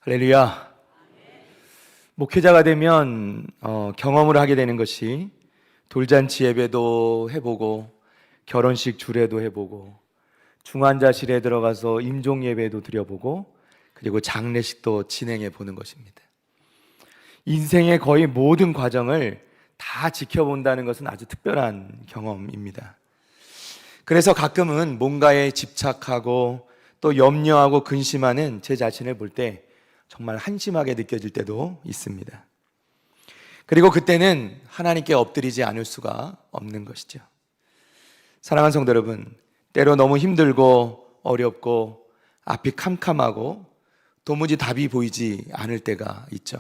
할렐루야. 목회자가 되면 경험을 하게 되는 것이 돌잔치 예배도 해보고 결혼식 주례도 해보고 중환자실에 들어가서 임종 예배도 드려보고 그리고 장례식도 진행해 보는 것입니다. 인생의 거의 모든 과정을 다 지켜본다는 것은 아주 특별한 경험입니다. 그래서 가끔은 뭔가에 집착하고 또 염려하고 근심하는 제 자신을 볼 때 정말 한심하게 느껴질 때도 있습니다. 그리고 그때는 하나님께 엎드리지 않을 수가 없는 것이죠. 사랑하는 성도 여러분, 때로 너무 힘들고 어렵고 앞이 캄캄하고 도무지 답이 보이지 않을 때가 있죠.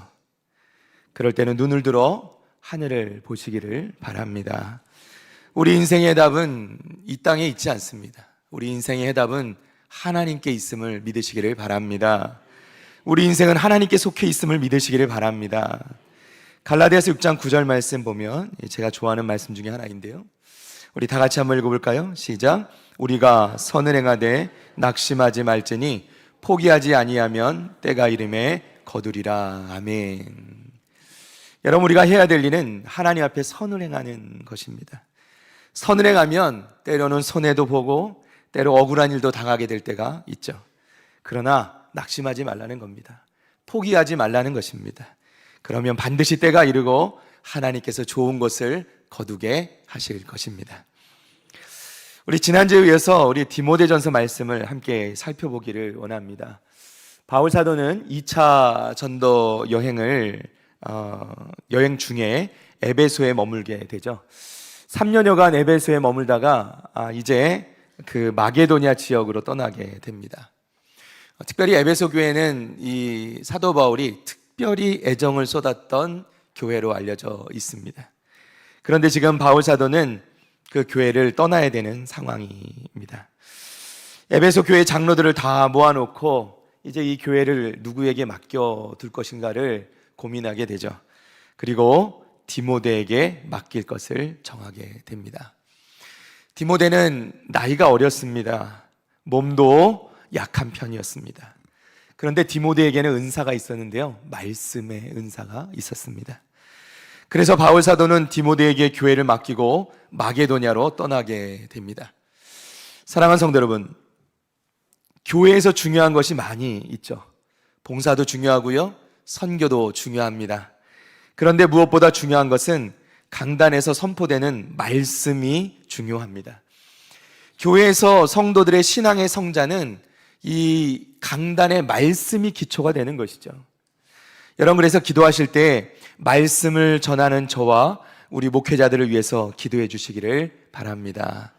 그럴 때는 눈을 들어 하늘을 보시기를 바랍니다. 우리 인생의 답은 이 땅에 있지 않습니다. 우리 인생의 해답은 하나님께 있음을 믿으시기를 바랍니다. 우리 인생은 하나님께 속해 있음을 믿으시기를 바랍니다. 갈라디아서 6장 9절 말씀 보면 제가 좋아하는 말씀 중에 하나인데요, 우리 다 같이 한번 읽어볼까요? 시작. 우리가 선을 행하되 낙심하지 말지니 포기하지 아니하면 때가 이름에 거두리라. 아멘. 여러분, 우리가 해야 될 일은 하나님 앞에 선을 행하는 것입니다. 선을 행하면 때로는 손해도 보고 때로 억울한 일도 당하게 될 때가 있죠. 그러나 낙심하지 말라는 겁니다. 포기하지 말라는 것입니다. 그러면 반드시 때가 이르고 하나님께서 좋은 것을 거두게 하실 것입니다. 우리 지난주에 이어서 우리 디모데전서 말씀을 함께 살펴보기를 원합니다. 바울 사도는 2차 전도 여행 중에 에베소에 머물게 되죠. 3년여간 에베소에 머물다가 이제 그 마게도냐 지역으로 떠나게 됩니다. 특별히 에베소 교회는 이 사도 바울이 특별히 애정을 쏟았던 교회로 알려져 있습니다. 그런데 지금 바울 사도는 그 교회를 떠나야 되는 상황입니다. 에베소 교회 장로들을 다 모아놓고 이제 이 교회를 누구에게 맡겨둘 것인가를 고민하게 되죠. 그리고 디모데에게 맡길 것을 정하게 됩니다. 디모데는 나이가 어렸습니다. 몸도 약한 편이었습니다. 그런데 디모데에게는 은사가 있었는데요, 말씀의 은사가 있었습니다. 그래서 바울 사도는 디모데에게 교회를 맡기고 마게도냐로 떠나게 됩니다. 사랑하는 성도 여러분, 교회에서 중요한 것이 많이 있죠. 봉사도 중요하고요, 선교도 중요합니다. 그런데 무엇보다 중요한 것은 강단에서 선포되는 말씀이 중요합니다. 교회에서 성도들의 신앙의 성자는 이 강단의 말씀이 기초가 되는 것이죠. 여러분, 그래서 기도하실 때 말씀을 전하는 저와 우리 목회자들을 위해서 기도해 주시기를 바랍니다.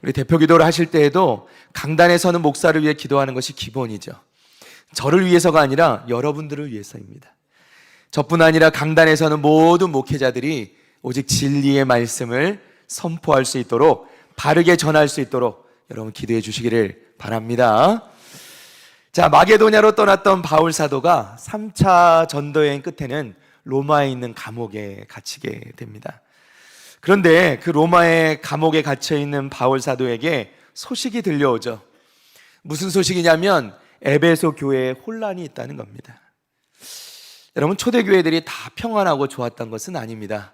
우리 대표 기도를 하실 때에도 강단에 서는 목사를 위해 기도하는 것이 기본이죠. 저를 위해서가 아니라 여러분들을 위해서입니다. 저뿐 아니라 강단에 서는 모든 목회자들이 오직 진리의 말씀을 선포할 수 있도록, 바르게 전할 수 있도록 여러분 기도해 주시기를 바랍니다. 자, 마게도냐로 떠났던 바울 사도가 3차 전도여행 끝에는 로마에 있는 감옥에 갇히게 됩니다. 그런데 그 로마의 감옥에 갇혀있는 바울 사도에게 소식이 들려오죠. 무슨 소식이냐면 에베소 교회에 혼란이 있다는 겁니다. 여러분, 초대교회들이 다 평안하고 좋았던 것은 아닙니다.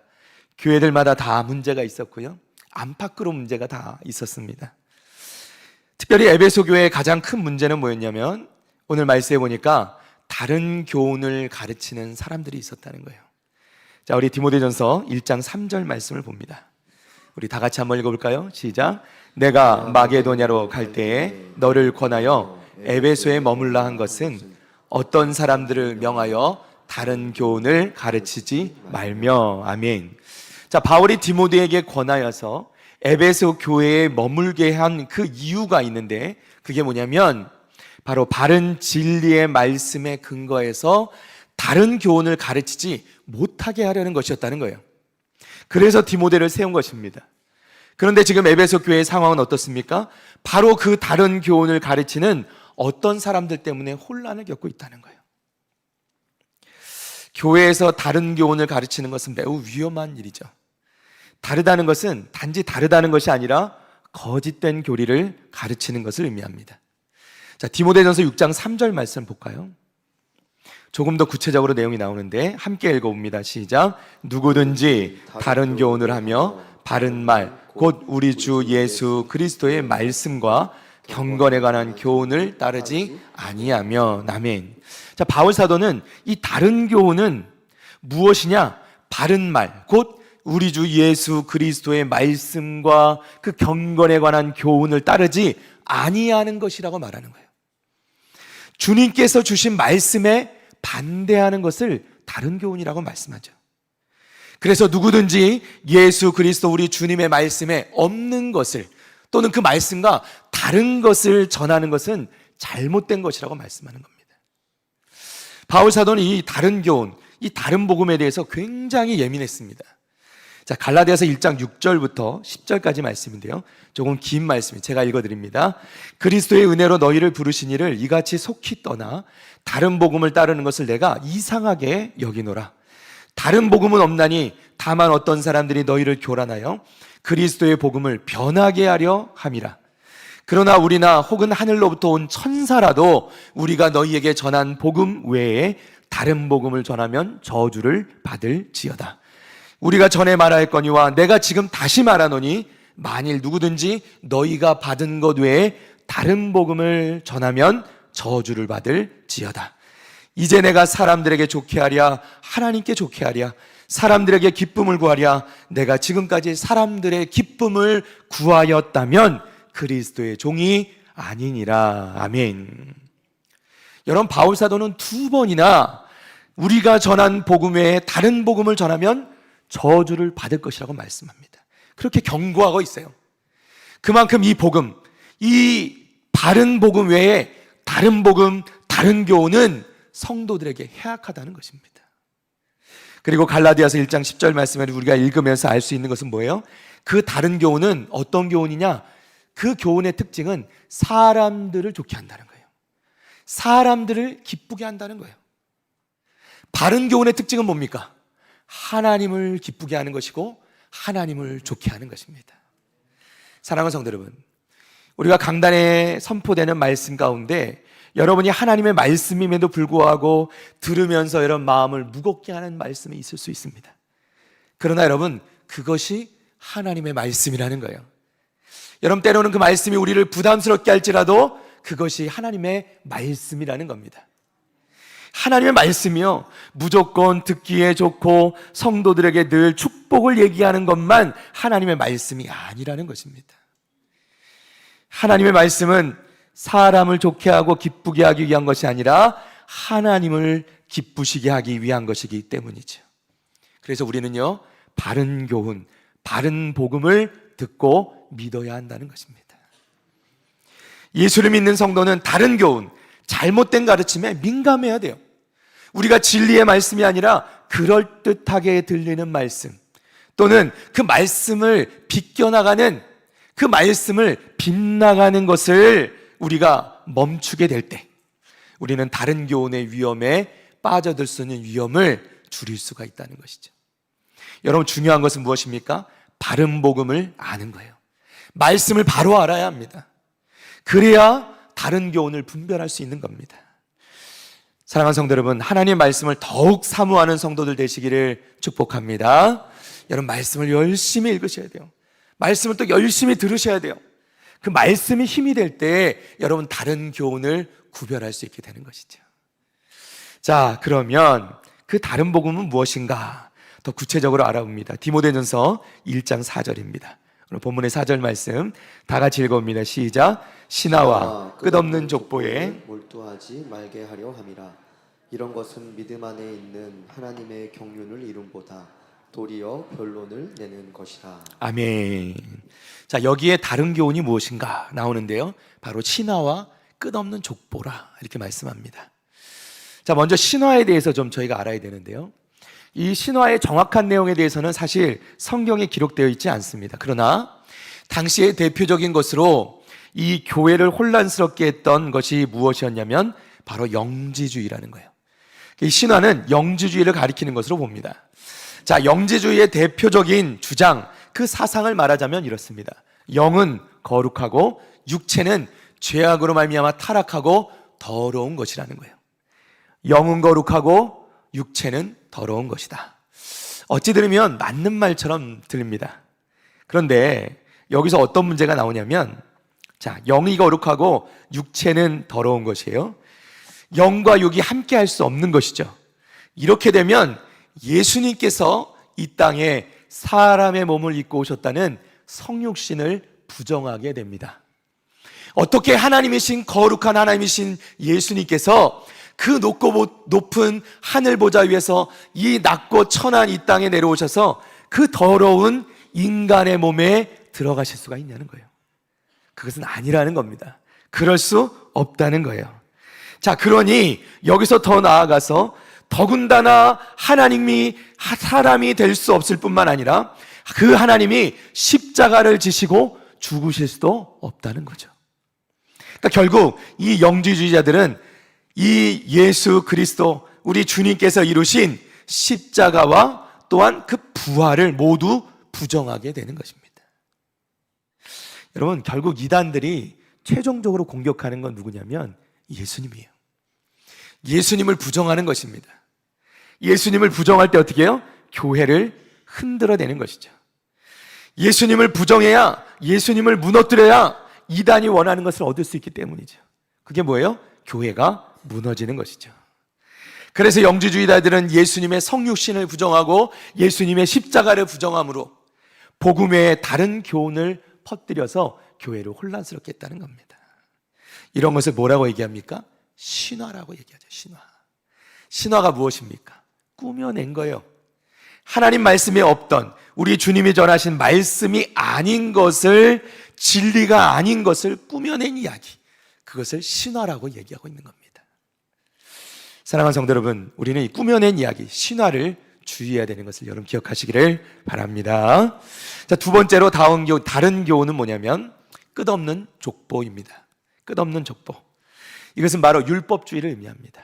교회들마다 다 문제가 있었고요, 안팎으로 문제가 다 있었습니다. 특별히 에베소 교회의 가장 큰 문제는 뭐였냐면 오늘 말씀해 보니까 다른 교훈을 가르치는 사람들이 있었다는 거예요. 자, 우리 디모데전서 1장 3절 말씀을 봅니다. 우리 다 같이 한번 읽어볼까요? 시작. 내가 마게도냐로 갈 때에 너를 권하여 에베소에 머물라 한 것은 어떤 사람들을 명하여 다른 교훈을 가르치지 말며. 아멘. 자, 바울이 디모데에게 권하여서 에베소 교회에 머물게 한 그 이유가 있는데 그게 뭐냐면 바로 바른 진리의 말씀에 근거해서 다른 교훈을 가르치지 못하게 하려는 것이었다는 거예요. 그래서 디모데를 세운 것입니다. 그런데 지금 에베소 교회의 상황은 어떻습니까? 바로 그 다른 교훈을 가르치는 어떤 사람들 때문에 혼란을 겪고 있다는 거예요. 교회에서 다른 교훈을 가르치는 것은 매우 위험한 일이죠. 다르다는 것은 단지 다르다는 것이 아니라 거짓된 교리를 가르치는 것을 의미합니다. 자, 디모데전서 6장 3절 말씀 볼까요? 조금 더 구체적으로 내용이 나오는데 함께 읽어봅니다. 시작. 누구든지 다른 교훈을 하며 바른 말, 곧 우리 주 예수 그리스도의 말씀과 경건에 관한 교훈을 따르지 아니하며. 아멘. 자, 바울 사도는 이 다른 교훈은 무엇이냐? 바른 말, 곧 우리 주 예수 그리스도의 말씀과 그 경건에 관한 교훈을 따르지 아니하는 것이라고 말하는 거예요. 주님께서 주신 말씀에 반대하는 것을 다른 교훈이라고 말씀하죠. 그래서 누구든지 예수 그리스도 우리 주님의 말씀에 없는 것을, 또는 그 말씀과 다른 것을 전하는 것은 잘못된 것이라고 말씀하는 겁니다. 바울 사도는 이 다른 교훈, 이 다른 복음에 대해서 굉장히 예민했습니다. 자, 갈라디아서 1장 6절부터 10절까지 말씀인데요, 조금 긴 말씀이 제가 읽어드립니다. 그리스도의 은혜로 너희를 부르신 이를 이같이 속히 떠나 다른 복음을 따르는 것을 내가 이상하게 여기노라. 다른 복음은 없나니 다만 어떤 사람들이 너희를 교란하여 그리스도의 복음을 변하게 하려 함이라. 그러나 우리나 혹은 하늘로부터 온 천사라도 우리가 너희에게 전한 복음 외에 다른 복음을 전하면 저주를 받을지어다. 우리가 전에 말하였거니와 내가 지금 다시 말하노니 만일 누구든지 너희가 받은 것 외에 다른 복음을 전하면 저주를 받을지어다. 이제 내가 사람들에게 좋게 하랴 하나님께 좋게 하랴 사람들에게 기쁨을 구하랴 내가 지금까지 사람들의 기쁨을 구하였다면 그리스도의 종이 아니니라. 아멘. 여러분, 바울 사도는 2번이나 우리가 전한 복음 외에 다른 복음을 전하면 저주를 받을 것이라고 말씀합니다. 그렇게 경고하고 있어요. 그만큼 이 복음, 이 바른 복음 외에 다른 복음, 다른 교훈은 성도들에게 해악하다는 것입니다. 그리고 갈라디아서 1장 10절 말씀을 우리가 읽으면서 알 수 있는 것은 뭐예요? 그 다른 교훈은 어떤 교훈이냐? 그 교훈의 특징은 사람들을 좋게 한다는 거예요. 사람들을 기쁘게 한다는 거예요. 바른 교훈의 특징은 뭡니까? 하나님을 기쁘게 하는 것이고 하나님을 좋게 하는 것입니다. 사랑하는 성도 여러분, 우리가 강단에 선포되는 말씀 가운데 여러분이 하나님의 말씀임에도 불구하고 들으면서 여러분 마음을 무겁게 하는 말씀이 있을 수 있습니다. 그러나 여러분, 그것이 하나님의 말씀이라는 거예요. 여러분, 때로는 그 말씀이 우리를 부담스럽게 할지라도 그것이 하나님의 말씀이라는 겁니다. 하나님의 말씀이요, 무조건 듣기에 좋고 성도들에게 늘 축복을 얘기하는 것만 하나님의 말씀이 아니라는 것입니다. 하나님의 말씀은 사람을 좋게 하고 기쁘게 하기 위한 것이 아니라 하나님을 기쁘시게 하기 위한 것이기 때문이죠. 그래서 우리는요, 바른 교훈, 바른 복음을 듣고 믿어야 한다는 것입니다. 예수를 믿는 성도는 다른 교훈, 잘못된 가르침에 민감해야 돼요. 우리가 진리의 말씀이 아니라 그럴듯하게 들리는 말씀, 또는 그 말씀을 비껴나가는, 그 말씀을 빗나가는 것을 우리가 멈추게 될 때 우리는 다른 교훈의 위험에 빠져들 수 있는 위험을 줄일 수가 있다는 것이죠. 여러분, 중요한 것은 무엇입니까? 바른 복음을 아는 거예요. 말씀을 바로 알아야 합니다. 그래야 다른 교훈을 분별할 수 있는 겁니다. 사랑하는 성도 여러분, 하나님의 말씀을 더욱 사모하는 성도들 되시기를 축복합니다. 여러분, 말씀을 열심히 읽으셔야 돼요. 말씀을 또 열심히 들으셔야 돼요. 그 말씀이 힘이 될 때 여러분 다른 교훈을 구별할 수 있게 되는 것이죠. 자, 그러면 그 다른 복음은 무엇인가? 더 구체적으로 알아봅니다. 디모데전서 1장 4절입니다. 오늘 본문의 4절 말씀 다 같이 읽어봅니다. 시작. 신하와 끝없는 족보에 몰두하지 말게 하려 함이라. 이런 것은 믿음 안에 있는 하나님의 경륜을 이룬보다 도리어 변론을 내는 것이라. 아멘. 자, 여기에 다른 교훈이 무엇인가 나오는데요, 바로 신화와 끝없는 족보라 이렇게 말씀합니다. 자, 먼저 신화에 대해서 좀 저희가 알아야 되는데요, 이 신화의 정확한 내용에 대해서는 사실 성경에 기록되어 있지 않습니다. 그러나 당시의 대표적인 것으로 이 교회를 혼란스럽게 했던 것이 무엇이었냐면 바로 영지주의라는 거예요. 이 신화는 영지주의를 가리키는 것으로 봅니다. 자, 영지주의의 대표적인 주장, 그 사상을 말하자면 이렇습니다. 영은 거룩하고 육체는 죄악으로 말미암아 타락하고 더러운 것이라는 거예요. 영은 거룩하고 육체는 더러운 것이다. 어찌 들으면 맞는 말처럼 들립니다. 그런데 여기서 어떤 문제가 나오냐면, 자, 영이 거룩하고 육체는 더러운 것이에요. 영과 육이 함께 할 수 없는 것이죠. 이렇게 되면 예수님께서 이 땅에 사람의 몸을 입고 오셨다는 성육신을 부정하게 됩니다. 어떻게 하나님이신 거룩한 하나님이신 예수님께서 그 높은 하늘 보좌 위에서 이 낮고 천한 이 땅에 내려오셔서 그 더러운 인간의 몸에 들어가실 수가 있냐는 거예요. 그것은 아니라는 겁니다. 그럴 수 없다는 거예요. 자, 그러니 여기서 더 나아가서 더군다나 하나님이 사람이 될 수 없을 뿐만 아니라 그 하나님이 십자가를 지시고 죽으실 수도 없다는 거죠. 그러니까 결국 이 영지주의자들은 이 예수 그리스도 우리 주님께서 이루신 십자가와 또한 그 부활을 모두 부정하게 되는 것입니다. 여러분, 결국 이단들이 최종적으로 공격하는 건 누구냐면 예수님이에요. 예수님을 부정하는 것입니다. 예수님을 부정할 때 어떻게 해요? 교회를 흔들어내는 것이죠. 예수님을 부정해야, 예수님을 무너뜨려야 이단이 원하는 것을 얻을 수 있기 때문이죠. 그게 뭐예요? 교회가 무너지는 것이죠. 그래서 영지주의자들은 예수님의 성육신을 부정하고 예수님의 십자가를 부정함으로 복음의 다른 교훈을 퍼뜨려서 교회를 혼란스럽게 했다는 겁니다. 이런 것을 뭐라고 얘기합니까? 신화라고 얘기하죠. 신화. 신화가 무엇입니까? 꾸며낸 거예요. 하나님 말씀에 없던, 우리 주님이 전하신 말씀이 아닌 것을, 진리가 아닌 것을 꾸며낸 이야기, 그것을 신화라고 얘기하고 있는 겁니다. 사랑하는 성도 여러분, 우리는 이 꾸며낸 이야기, 신화를 주의해야 되는 것을 여러분 기억하시기를 바랍니다. 자, 두 번째로 다른 교훈은 뭐냐면 끝없는 족보입니다. 끝없는 족보. 이것은 바로 율법주의를 의미합니다.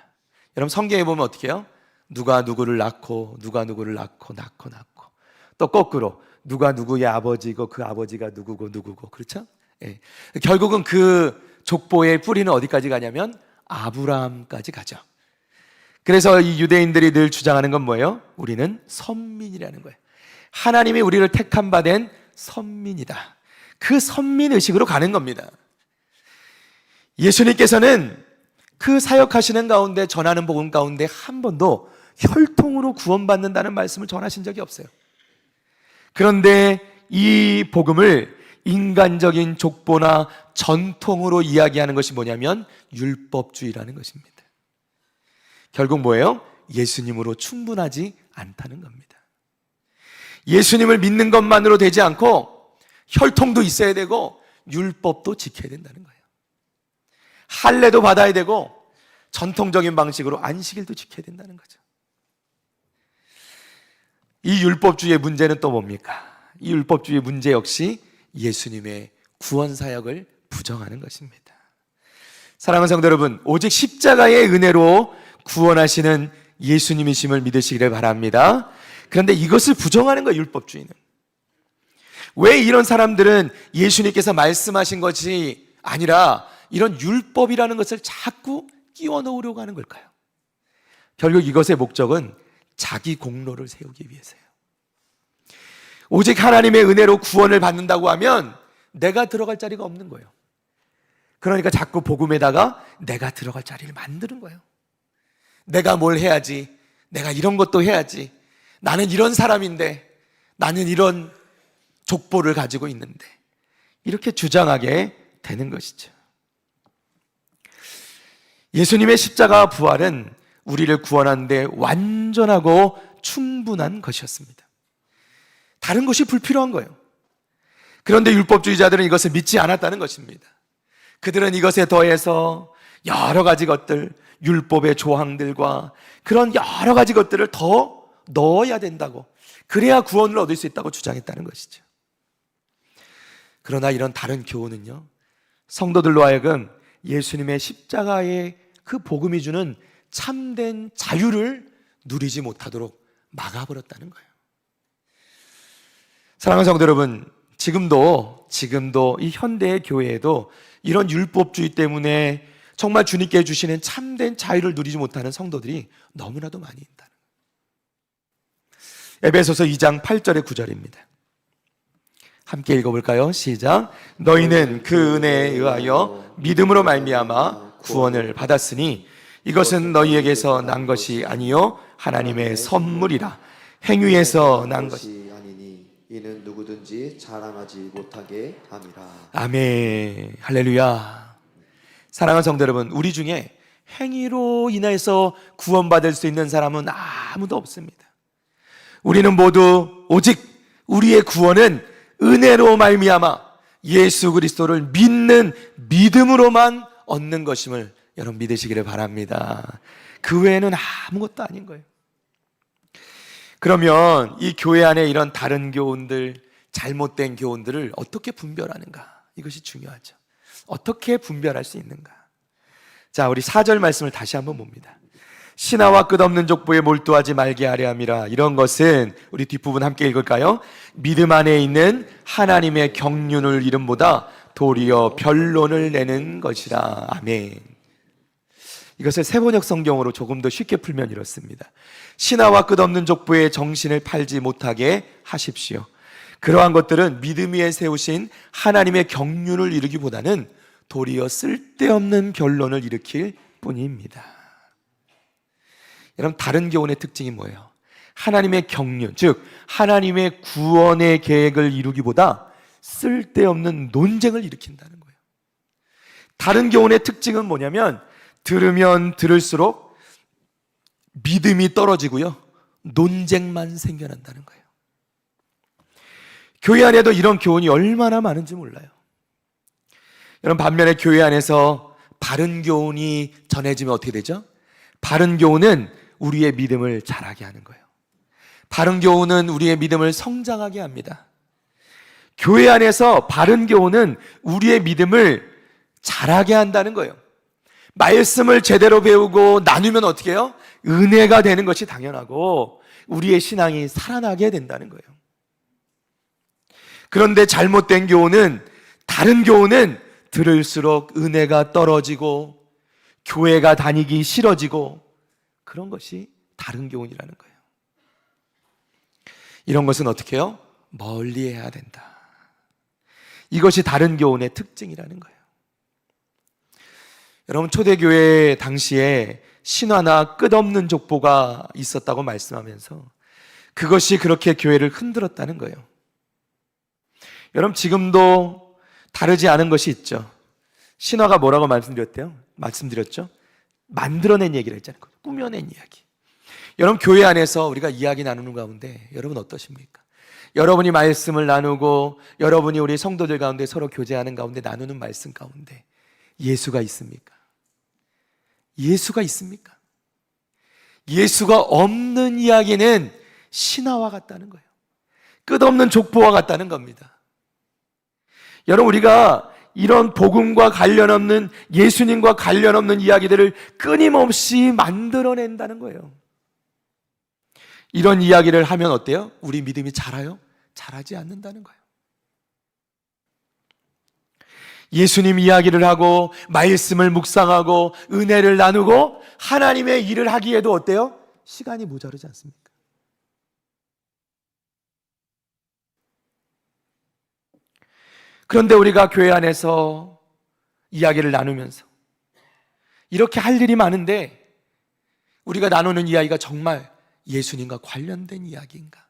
여러분, 성경에 보면 어떻게 해요? 누가 누구를 낳고 누가 누구를 낳고 또 거꾸로 누가 누구의 아버지고 그 아버지가 누구고 그렇죠? 예. 결국은 그 족보의 뿌리는 어디까지 가냐면 아브라함까지 가죠. 그래서 이 유대인들이 늘 주장하는 건 뭐예요? 우리는 선민이라는 거예요. 하나님이 우리를 택한 바 된 선민이다. 그 선민의식으로 가는 겁니다. 예수님께서는 그 사역하시는 가운데, 전하는 복음 가운데 한 번도 혈통으로 구원받는다는 말씀을 전하신 적이 없어요. 그런데 이 복음을 인간적인 족보나 전통으로 이야기하는 것이 뭐냐면 율법주의라는 것입니다. 결국 뭐예요? 예수님으로 충분하지 않다는 겁니다. 예수님을 믿는 것만으로 되지 않고 혈통도 있어야 되고 율법도 지켜야 된다는 거예요. 할례도 받아야 되고 전통적인 방식으로 안식일도 지켜야 된다는 거죠. 이 율법주의의 문제는 또 뭡니까? 이 율법주의의 문제 역시 예수님의 구원 사역을 부정하는 것입니다. 사랑하는 성도 여러분, 오직 십자가의 은혜로 구원하시는 예수님이심을 믿으시기를 바랍니다. 그런데 이것을 부정하는 거예요, 율법주의는. 왜 이런 사람들은 예수님께서 말씀하신 것이 아니라 이런 율법이라는 것을 자꾸 끼워 넣으려고 하는 걸까요? 결국 이것의 목적은 자기 공로를 세우기 위해서예요. 오직 하나님의 은혜로 구원을 받는다고 하면 내가 들어갈 자리가 없는 거예요. 그러니까 자꾸 복음에다가 내가 들어갈 자리를 만드는 거예요. 내가 뭘 해야지, 내가 이런 것도 해야지, 나는 이런 사람인데, 나는 이런 족보를 가지고 있는데, 이렇게 주장하게 되는 것이죠. 예수님의 십자가 부활은 우리를 구원하는 데 완전하고 충분한 것이었습니다. 다른 것이 불필요한 거예요. 그런데 율법주의자들은 이것을 믿지 않았다는 것입니다. 그들은 이것에 더해서 여러 가지 것들, 율법의 조항들과 그런 여러 가지 것들을 더 넣어야 된다고, 그래야 구원을 얻을 수 있다고 주장했다는 것이죠. 그러나 이런 다른 교훈은요, 성도들로 하여금 예수님의 십자가의 그 복음이 주는 참된 자유를 누리지 못하도록 막아버렸다는 거예요. 사랑하는 성도 여러분, 지금도 이 현대의 교회에도 이런 율법주의 때문에 정말 주님께 주시는 참된 자유를 누리지 못하는 성도들이 너무나도 많이 있다는 거예요. 에베소서 2장 8절의 9절입니다. 함께 읽어볼까요? 시작. 너희는 그 은혜에 의하여 믿음으로 말미암아 구원을 받았으니 이것은 너희에게서 난 것이 아니요 하나님의 선물이라. 행위에서 난 것이 아니니 이는 누구든지 자랑하지 못하게 함이라. 아멘. 할렐루야. 사랑하는 성도 여러분, 우리 중에 행위로 인해서 구원받을 수 있는 사람은 아무도 없습니다. 우리는 모두 오직 우리의 구원은 은혜로 말미암아 예수 그리스도를 믿는 믿음으로만 얻는 것임을 여러분 믿으시기를 바랍니다. 그 외에는 아무것도 아닌 거예요. 그러면 이 교회 안에 이런 다른 교훈들, 잘못된 교훈들을 어떻게 분별하는가? 이것이 중요하죠. 어떻게 분별할 수 있는가? 자, 우리 4절 말씀을 다시 한번 봅니다. 신하와 끝없는 족보에 몰두하지 말게 하려 함이라. 이런 것은 우리 뒷부분 함께 읽을까요? 믿음 안에 있는 하나님의 경륜을 이름보다 도리어 변론을 내는 것이라. 아멘. 이것을 세번역 성경으로 조금 더 쉽게 풀면 이렇습니다. 신하와 끝없는 족보에 정신을 팔지 못하게 하십시오. 그러한 것들은 믿음 위에 세우신 하나님의 경륜을 이루기보다는 도리어 쓸데없는 변론을 일으킬 뿐입니다. 여러분, 다른 교훈의 특징이 뭐예요? 하나님의 경륜, 즉 하나님의 구원의 계획을 이루기보다 쓸데없는 논쟁을 일으킨다는 거예요. 다른 교훈의 특징은 뭐냐면 들으면 들을수록 믿음이 떨어지고요, 논쟁만 생겨난다는 거예요. 교회 안에도 이런 교훈이 얼마나 많은지 몰라요. 여러분, 반면에 교회 안에서 바른 교훈이 전해지면 어떻게 되죠? 바른 교훈은 우리의 믿음을 자라게 하는 거예요. 바른 교훈은 우리의 믿음을 성장하게 합니다. 교회 안에서 바른 교훈은 우리의 믿음을 자라게 한다는 거예요. 말씀을 제대로 배우고 나누면 어떻게 해요? 은혜가 되는 것이 당연하고 우리의 신앙이 살아나게 된다는 거예요. 그런데 잘못된 교훈은, 다른 교훈은 들을수록 은혜가 떨어지고 교회가 다니기 싫어지고 그런 것이 다른 교훈이라는 거예요. 이런 것은 어떻게 해요? 멀리 해야 된다. 이것이 다른 교훈의 특징이라는 거예요. 여러분, 초대교회 당시에 신화나 끝없는 족보가 있었다고 말씀하면서 그것이 그렇게 교회를 흔들었다는 거예요. 여러분, 지금도 다르지 않은 것이 있죠. 신화가 뭐라고 말씀드렸죠? 만들어낸 얘기를 했잖아요. 꾸며낸 이야기. 여러분, 교회 안에서 우리가 이야기 나누는 가운데 여러분 어떠십니까? 여러분이 말씀을 나누고 여러분이 우리 성도들 가운데 서로 교제하는 가운데 나누는 말씀 가운데 예수가 있습니까? 예수가 있습니까? 예수가 없는 이야기는 신화와 같다는 거예요. 끝없는 족보와 같다는 겁니다. 여러분, 우리가 이런 복음과 관련 없는, 예수님과 관련 없는 이야기들을 끊임없이 만들어낸다는 거예요. 이런 이야기를 하면 어때요? 우리 믿음이 자라요? 자라지 않는다는 거예요. 예수님 이야기를 하고 말씀을 묵상하고 은혜를 나누고 하나님의 일을 하기에도 어때요? 시간이 모자르지 않습니까? 그런데 우리가 교회 안에서 이야기를 나누면서 이렇게 할 일이 많은데 우리가 나누는 이야기가 정말 예수님과 관련된 이야기인가?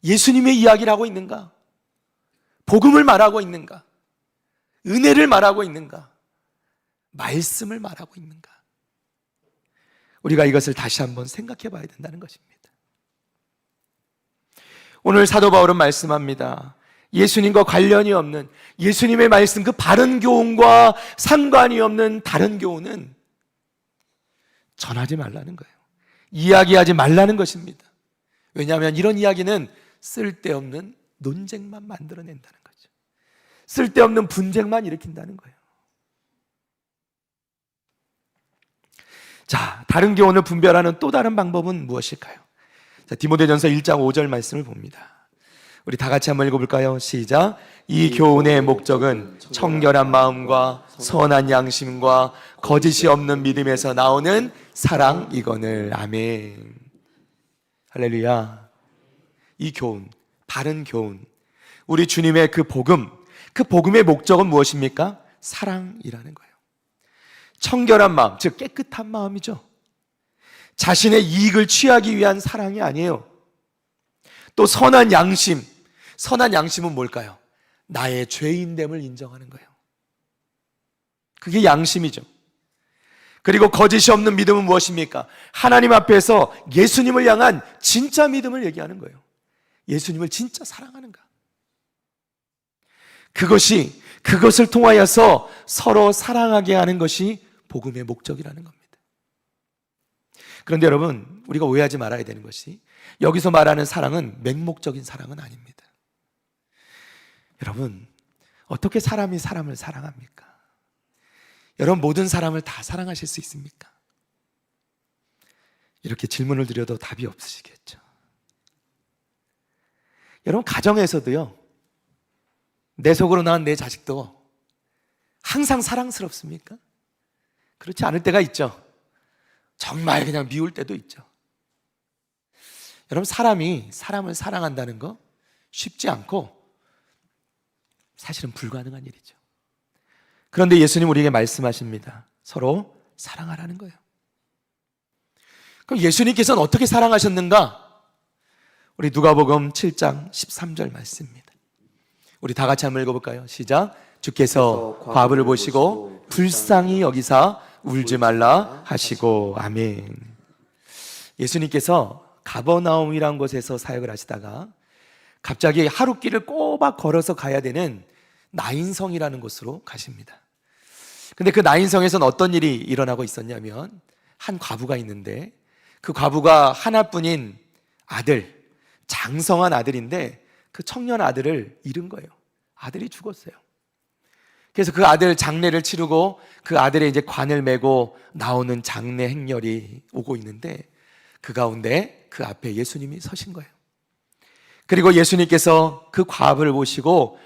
예수님의 이야기를 하고 있는가? 복음을 말하고 있는가? 은혜를 말하고 있는가? 말씀을 말하고 있는가? 우리가 이것을 다시 한번 생각해 봐야 된다는 것입니다. 오늘 사도 바울은 말씀합니다. 예수님과 관련이 없는, 예수님의 말씀 그 바른 교훈과 상관이 없는 다른 교훈은 전하지 말라는 거예요. 이야기하지 말라는 것입니다. 왜냐하면 이런 이야기는 쓸데없는 논쟁만 만들어낸다는 거죠. 쓸데없는 분쟁만 일으킨다는 거예요. 자, 다른 교훈을 분별하는 또 다른 방법은 무엇일까요? 자, 디모데전서 1장 5절 말씀을 봅니다. 우리 다 같이 한번 읽어볼까요? 시작. 이 교훈의 목적은 청결한 마음과 선한 양심과 거짓이 없는 믿음에서 나오는 사랑이거늘. 아멘. 할렐루야. 이 교훈, 바른 교훈, 우리 주님의 그 복음의 목적은 무엇입니까? 사랑이라는 거예요. 청결한 마음, 즉 깨끗한 마음이죠. 자신의 이익을 취하기 위한 사랑이 아니에요. 또 선한 양심, 선한 양심은 뭘까요? 나의 죄인됨을 인정하는 거예요. 그게 양심이죠. 그리고 거짓이 없는 믿음은 무엇입니까? 하나님 앞에서 예수님을 향한 진짜 믿음을 얘기하는 거예요. 예수님을 진짜 사랑하는가? 그것을 통하여서 서로 사랑하게 하는 것이 복음의 목적이라는 겁니다. 그런데 여러분, 우리가 오해하지 말아야 되는 것이 여기서 말하는 사랑은 맹목적인 사랑은 아닙니다. 여러분, 어떻게 사람이 사람을 사랑합니까? 여러분, 모든 사람을 다 사랑하실 수 있습니까? 이렇게 질문을 드려도 답이 없으시겠죠. 여러분, 가정에서도요, 내 속으로 낳은 내 자식도 항상 사랑스럽습니까? 그렇지 않을 때가 있죠. 정말 그냥 미울 때도 있죠. 여러분, 사람이 사람을 사랑한다는 거 쉽지 않고 사실은 불가능한 일이죠. 그런데 예수님 우리에게 말씀하십니다. 서로 사랑하라는 거예요. 그럼 예수님께서는 어떻게 사랑하셨는가? 우리 누가복음 7장 13절 말씀입니다. 우리 다 같이 한번 읽어볼까요? 시작. 주께서 과부를 보시고 불쌍히 여기사 울지 말라 하시고. 아멘. 예수님께서 가버나움이라는 곳에서 사역을 하시다가 갑자기 하룻길을 꼬박 걸어서 가야 되는 나인성이라는 곳으로 가십니다. 근데 그 나인성에서는 어떤 일이 일어나고 있었냐면, 한 과부가 있는데 그 과부가 하나뿐인 아들, 장성한 아들인데 그 청년 아들을 잃은 거예요. 아들이 죽었어요. 그래서 그 아들 장례를 치르고 그 아들의 이제 관을 메고 나오는 장례 행렬이 오고 있는데 그 가운데 그 앞에 예수님이 서신 거예요. 그리고 예수님께서 그 과부를 보시고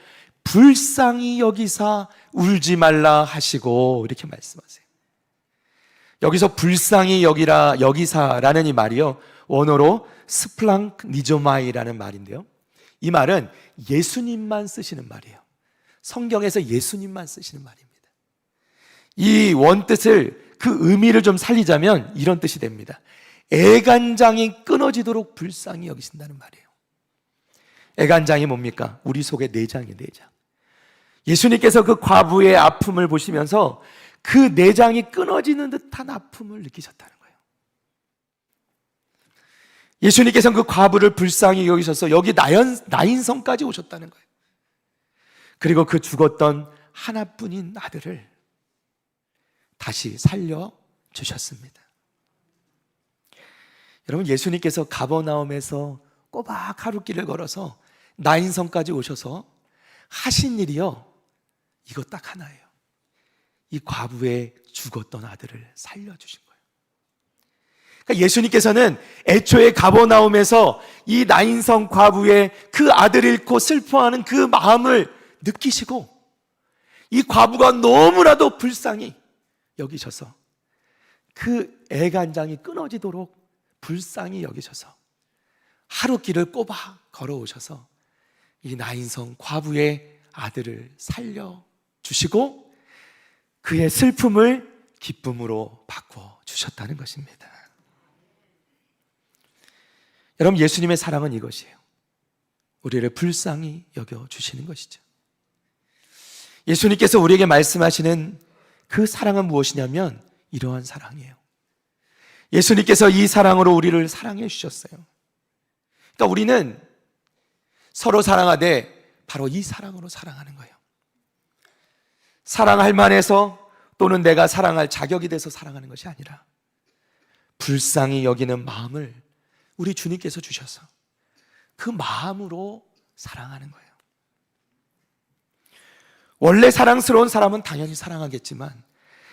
불쌍히 여기사 울지 말라 하시고 이렇게 말씀하세요. 여기서 불쌍히 여기사라는 이 말이요, 원어로 스플랑크 니조마이라는 말인데요, 이 말은 예수님만 쓰시는 말이에요. 성경에서 예수님만 쓰시는 말입니다. 이 원뜻을, 그 의미를 좀 살리자면 이런 뜻이 됩니다. 애간장이 끊어지도록 불쌍히 여기신다는 말이에요. 애간장이 뭡니까? 우리 속의 내장이에요, 내장. 예수님께서 그 과부의 아픔을 보시면서 그 내장이 끊어지는 듯한 아픔을 느끼셨다는 거예요. 예수님께서는 그 과부를 불쌍히 여기셔서 여기 나인성까지 오셨다는 거예요. 그리고 그 죽었던 하나뿐인 아들을 다시 살려주셨습니다. 여러분, 예수님께서 가버나움에서 꼬박 하룻길을 걸어서 나인성까지 오셔서 하신 일이요, 이거 딱 하나예요. 이 과부의 죽었던 아들을 살려주신 거예요. 그러니까 예수님께서는 애초에 가버나움에서 이 나인성 과부의 그 아들을 잃고 슬퍼하는 그 마음을 느끼시고 이 과부가 너무나도 불쌍히 여기셔서 그 애간장이 끊어지도록 불쌍히 여기셔서 하룻길을 꼬박 걸어오셔서 이 나인성 과부의 아들을 살려주시고 그의 슬픔을 기쁨으로 바꿔주셨다는 것입니다. 여러분, 예수님의 사랑은 이것이에요. 우리를 불쌍히 여겨주시는 것이죠. 예수님께서 우리에게 말씀하시는 그 사랑은 무엇이냐면 이러한 사랑이에요. 예수님께서 이 사랑으로 우리를 사랑해 주셨어요. 그러니까 우리는 서로 사랑하되 바로 이 사랑으로 사랑하는 거예요. 사랑할 만해서 또는 내가 사랑할 자격이 돼서 사랑하는 것이 아니라 불쌍히 여기는 마음을 우리 주님께서 주셔서 그 마음으로 사랑하는 거예요. 원래 사랑스러운 사람은 당연히 사랑하겠지만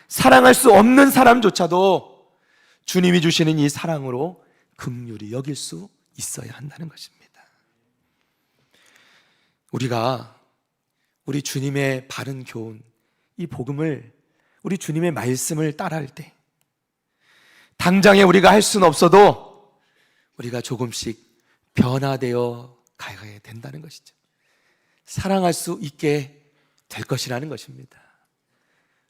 사랑할 수 없는 사람조차도 주님이 주시는 이 사랑으로 긍휼히 여길 수 있어야 한다는 것입니다. 우리가 우리 주님의 바른 교훈, 이 복음을, 우리 주님의 말씀을 따라할 때 당장에 우리가 할 수는 없어도 우리가 조금씩 변화되어 가야 된다는 것이죠. 사랑할 수 있게 될 것이라는 것입니다.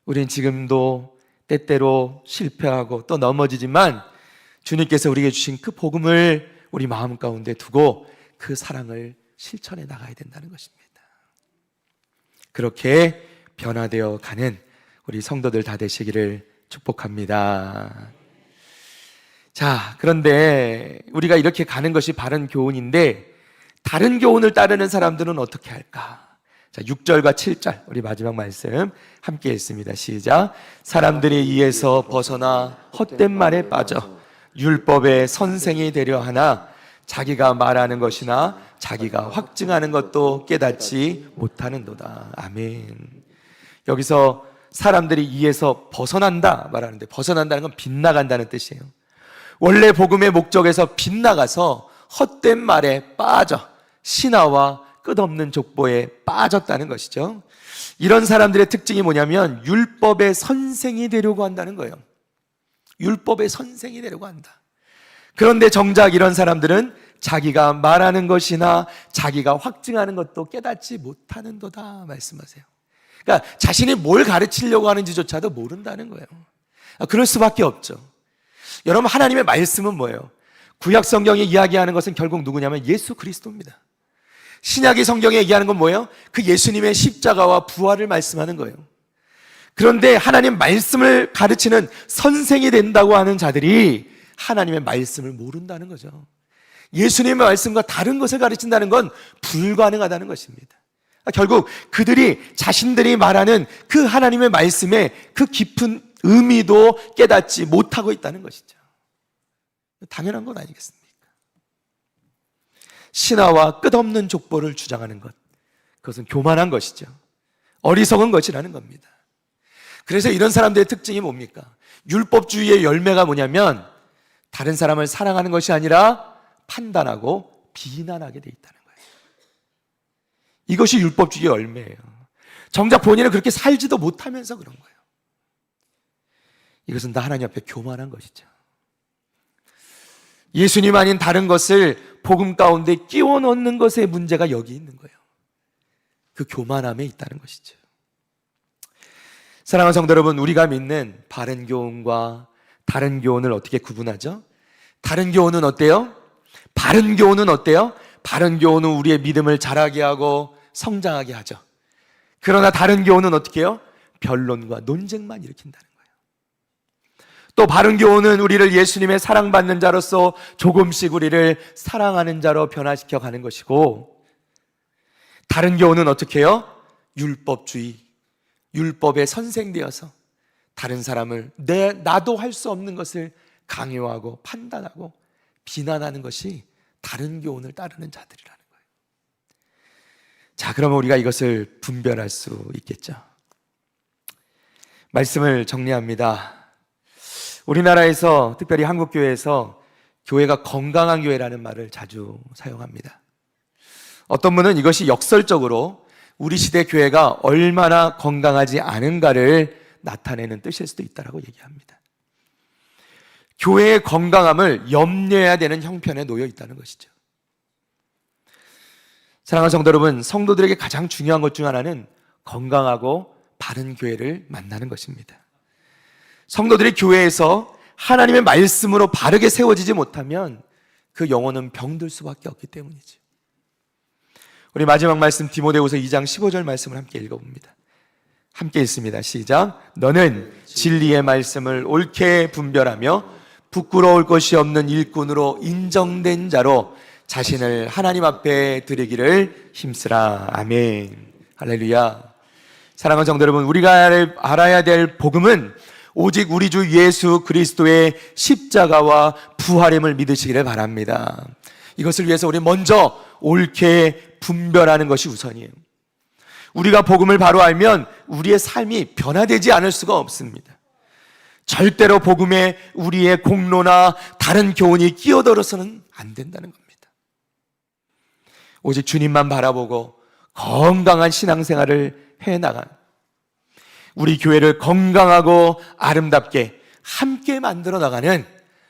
우리는 지금도 때때로 실패하고 또 넘어지지만 주님께서 우리에게 주신 그 복음을 우리 마음 가운데 두고 그 사랑을 실천해 나가야 된다는 것입니다. 그렇게 변화되어 가는 우리 성도들 다 되시기를 축복합니다. 자, 그런데 우리가 이렇게 가는 것이 바른 교훈인데 다른 교훈을 따르는 사람들은 어떻게 할까? 자, 6절과 7절 우리 마지막 말씀 함께 읽습니다. 시작. 사람들이 이에서 벗어나 헛된 말에 빠져 율법의 선생이 되려 하나 자기가 말하는 것이나 자기가 확증하는 것도 깨닫지 못하는도다. 아멘. 여기서 사람들이 이에서 벗어난다 말하는데, 벗어난다는 건 빗나간다는 뜻이에요. 원래 복음의 목적에서 빗나가서 헛된 말에 빠져 신화와 끝없는 족보에 빠졌다는 것이죠. 이런 사람들의 특징이 뭐냐면 율법의 선생이 되려고 한다는 거예요. 율법의 선생이 되려고 한다. 그런데 정작 이런 사람들은 자기가 말하는 것이나 자기가 확증하는 것도 깨닫지 못하는도다 말씀하세요. 그러니까 자신이 뭘 가르치려고 하는지조차도 모른다는 거예요. 그럴 수밖에 없죠. 여러분, 하나님의 말씀은 뭐예요? 구약 성경이 이야기하는 것은 결국 누구냐면 예수 그리스도입니다. 신약의 성경에 얘기하는 건 뭐예요? 그 예수님의 십자가와 부활을 말씀하는 거예요. 그런데 하나님 말씀을 가르치는 선생이 된다고 하는 자들이 하나님의 말씀을 모른다는 거죠. 예수님의 말씀과 다른 것을 가르친다는 건 불가능하다는 것입니다. 결국 그들이 자신들이 말하는 그 하나님의 말씀의 그 깊은 의미도 깨닫지 못하고 있다는 것이죠. 당연한 건 아니겠습니까? 신화와 끝없는 족보를 주장하는 것, 그것은 교만한 것이죠. 어리석은 것이라는 겁니다. 그래서 이런 사람들의 특징이 뭡니까? 율법주의의 열매가 뭐냐면 다른 사람을 사랑하는 것이 아니라 판단하고 비난하게 돼 있다는 거예요. 이것이 율법주의의 열매예요. 정작 본인은 그렇게 살지도 못하면서 그런 거예요. 이것은 다 하나님 앞에 교만한 것이죠. 예수님 아닌 다른 것을 복음 가운데 끼워 넣는 것의 문제가 여기 있는 거예요. 그 교만함에 있다는 것이죠. 사랑하는 성도 여러분, 우리가 믿는 바른 교훈과 다른 교훈을 어떻게 구분하죠? 다른 교훈은 어때요? 바른 교훈은 어때요? 바른 교훈은 우리의 믿음을 자라게 하고 성장하게 하죠. 그러나 다른 교훈은 어떻게 해요? 변론과 논쟁만 일으킨다는 거예요. 또 바른 교훈은 우리를 예수님의 사랑받는 자로서 조금씩 우리를 사랑하는 자로 변화시켜 가는 것이고, 다른 교훈은 어떻게 해요? 율법주의, 율법에 선생되어서 다른 사람을 나도 할 수 없는 것을 강요하고 판단하고 비난하는 것이 다른 교훈을 따르는 자들이라는 거예요. 자, 그러면 우리가 이것을 분별할 수 있겠죠. 말씀을 정리합니다. 우리나라에서, 특별히 한국교회에서 교회가 건강한 교회라는 말을 자주 사용합니다. 어떤 분은 이것이 역설적으로 우리 시대 교회가 얼마나 건강하지 않은가를 나타내는 뜻일 수도 있다고 얘기합니다. 교회의 건강함을 염려해야 되는 형편에 놓여 있다는 것이죠. 사랑하는 성도 여러분, 성도들에게 가장 중요한 것 중 하나는 건강하고 바른 교회를 만나는 것입니다. 성도들이 교회에서 하나님의 말씀으로 바르게 세워지지 못하면 그 영혼은 병들 수밖에 없기 때문이죠. 우리 마지막 말씀 디모데후서 2장 15절 말씀을 함께 읽어봅니다. 함께 읽습니다. 시작. 너는 진리의 말씀을 옳게 분별하며 부끄러울 것이 없는 일꾼으로 인정된 자로 자신을 하나님 앞에 드리기를 힘쓰라. 아멘. 할렐루야. 사랑하는 성도 여러분, 우리가 알아야 될 복음은 오직 우리 주 예수 그리스도의 십자가와 부활임을 믿으시기를 바랍니다. 이것을 위해서 우리 먼저 옳게 분별하는 것이 우선이에요. 우리가 복음을 바로 알면 우리의 삶이 변화되지 않을 수가 없습니다. 절대로 복음에 우리의 공로나 다른 교훈이 끼어들어서는 안 된다는 겁니다. 오직 주님만 바라보고 건강한 신앙생활을 해나간 우리 교회를 건강하고 아름답게 함께 만들어 나가는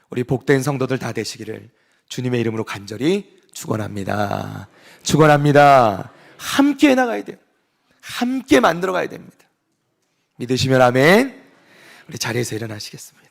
우리 복된 성도들 다 되시기를 주님의 이름으로 간절히 축원합니다. 축원합니다. 함께 나가야 돼요. 함께 만들어 가야 됩니다. 믿으시면 아멘. 우리 자리에서 일어나시겠습니다.